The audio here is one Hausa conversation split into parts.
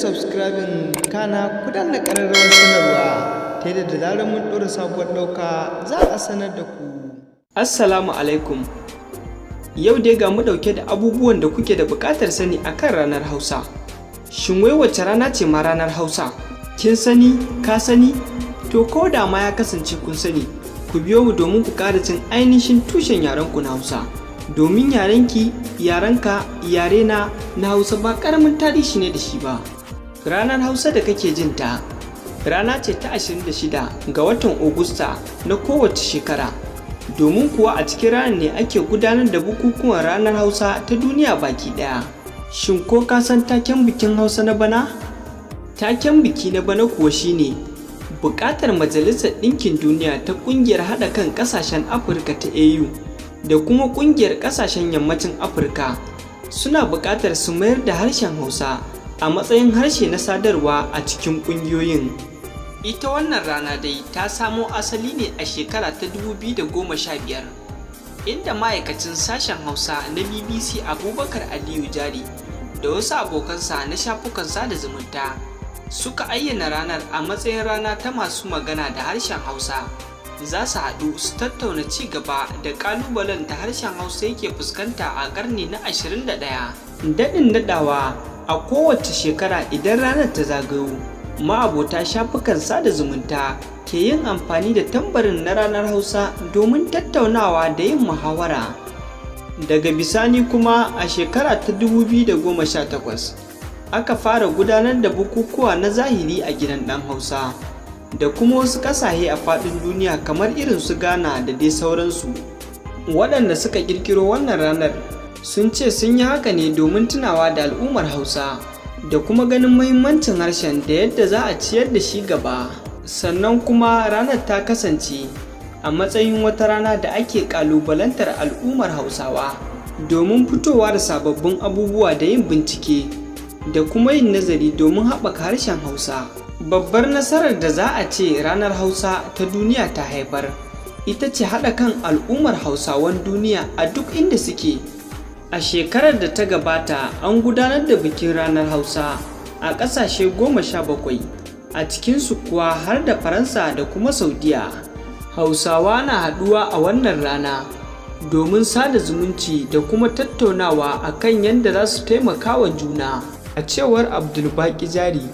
subscribing kana ku danna ƙararrawar sanarwa ta yadda da zarar mun ɗora sabuwar ɗauka za a sanar da ku. Assalamu alaikum. Yau dai ga mu ɗauke da abubuwan da kuke da buƙatar sani akan ranar Hausa. Shin wai wacce rana ce ma ranar Hausa? Kin sani? Ka sani? To ko da ma ya kasance kun sani, ku biyo mu domin ku ƙara jin ainihin tushen yarenku na Hausa. Domin yarenki, yarenka, yarena na Hausa ba ƙaramin tarihi ne da shi ba. Ranar Hausa da kake jin ta, rana ce ta 26 ga watan Agusta na kowace shekara. Domin kuwa a cikin ranar ne ake gudanar da bukukuwan ranar Hausa ta duniya baki ɗaya. Shin ko ka san taken bikin Hausa na bana? Taken biki na bana kuwa shine buƙatar Majalisar Ɗinkin Duniya ta ƙungiyar haɗa kan ƙasashen Afirka ta AU da kuma ƙungiyar ƙasashen Yammacin Afirka suna buƙatar su mayar da harshen Hausa a matsayin harshe na sadarwa a cikin ƙungiyoyin. Ita wannan rana dai ta samo asali ne a shekara ta 2015, inda ma'aikacin sashen Hausa na BBC Abubakar Aliyu Jari da wasu abokansa na shafukan sada zumunta suka ayyana ranar a matsayin rana ta masu magana da harshen Hausa. Za su haɗu su tattauna ci gaba da ƙalubalen da harshen Hausa yake fuskanta a ƙarni na 21. Daɗin daɗawa, a kowace shekara idan ranar ta zagayo, ma'abota shafukan sada zumunta ke yin amfani da tambarin na ranar Hausa domin tattaunawa da yin muhawara. Daga bisani kuma a shekara ta 2018 aka fara gudanar da bukukuwa na zahiri a gidan ɗan Hausa da kuma wasu ƙasashe a faɗin duniya kamar irin su Ghana da dai sauransu. Waɗanda suka ƙirƙiro wannan ranar sun ce sun yi haka ne domin tunawa da al'ummar Hausa da kuma ganin muhimmancin harshen da yadda za a ciyar da shi gaba. Sannan kuma ranar ta kasance a matsayin wata rana da ake ƙalubalantar al'ummar Hausawa domin fitowa da sababbin abubuwa da yin bincike da kuma yin nazari domin haɓaka harshen Hausa. Babbar nasarar da za a ce ranar Hausa ta duniya ta haifar ita ce haɗa kan al'ummar Hausawan duniya a duk inda suke. A shekarar da ta gabata an gudanar da bikin ranar Hausa a ƙasashe 17, a cikinsu kuwa har da Faransa da kuma Saudiya. Hausawa na haɗuwa a wannan rana domin sada zumunci da kuma tattaunawa akan yadda za su taimaka wa juna. A cewar Abdulbaki Jari,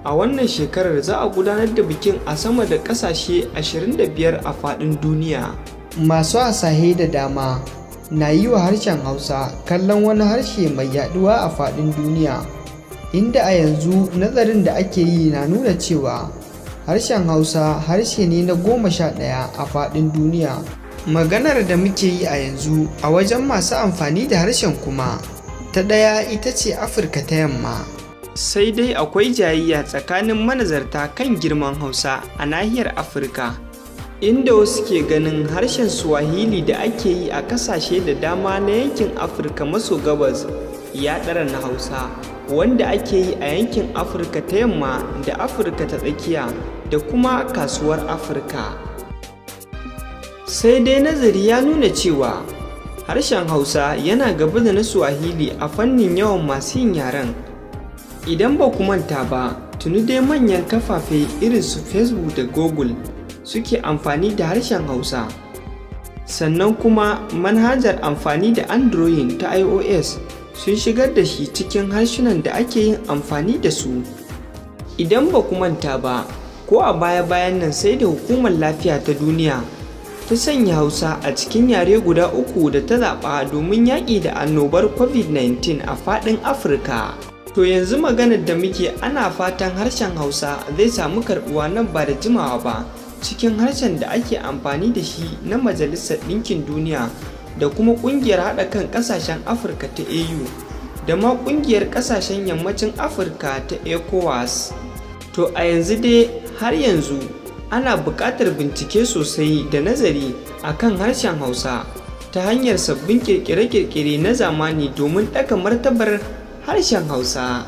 a wannan shekarar za a gudanar da bikin a sama da ƙasashe 25 a faɗin duniya. Masu hasashe da dama na yi wa harshen Hausa kallon wani harshe mai yaɗuwa a faɗin duniya, inda a yanzu nazarin da ake yi na nuna cewa harshen Hausa harshe ne na 11 a faɗin duniya. Maganar da muke yi a yanzu a wajen masu amfani da harshen kuma ta ɗaya ita ce Afirka ta Yamma. Sai dai akwai jayayya tsakanin manazarta kan girman Hausa a nahiyar Afirka, inda wasu ke ganin harshen Swahili da ake yi a ƙasashe da dama na yankin Afirka maso gabas ya ɗara na Hausa, wanda ake yi a yankin Afirka ta Yamma da Afirka ta Tsakiya da kuma kasuwar Afirka. Sai dai nazari ya nuna cewa harshen Hausa yana gaba da na Swahili a fannin yawan masu yin yaren. Idan ba ku manta ba, tuni dai manyan kafafe irin su Facebook da Google suke amfani da harshen Hausa. Sannan kuma manhajar amfani da Android ta iOS sun shigar da shi cikin harsunan da ake yin amfani da su. Idan ba ku manta ba, ko a baya-bayan nan sai da Hukumar Lafiya ta Duniya ta sanya Hausa a cikin yare guda 3 da ta zaɓa domin yaƙi da annobar COVID-19 a faɗin Afirka. To yanzu maganar da muke ana fatan harshen Hausa zai samu karɓuwa nan ba da jimawa ba cikin harshen da ake amfani da shi na Majalisar Ɗinkin Duniya da kuma ƙungiyar haɗa kan ƙasashen Afirka ta AU da ma ƙungiyar ƙasashen Yammacin Afirka ta ECOWAS. To a yanzu dai har yanzu ana buƙatar bincike sosai da nazari akan harshen Hausa ta hanyar sabbin ƙirƙire-ƙirƙire na zamani domin ɗaga martabar harshen Hausa.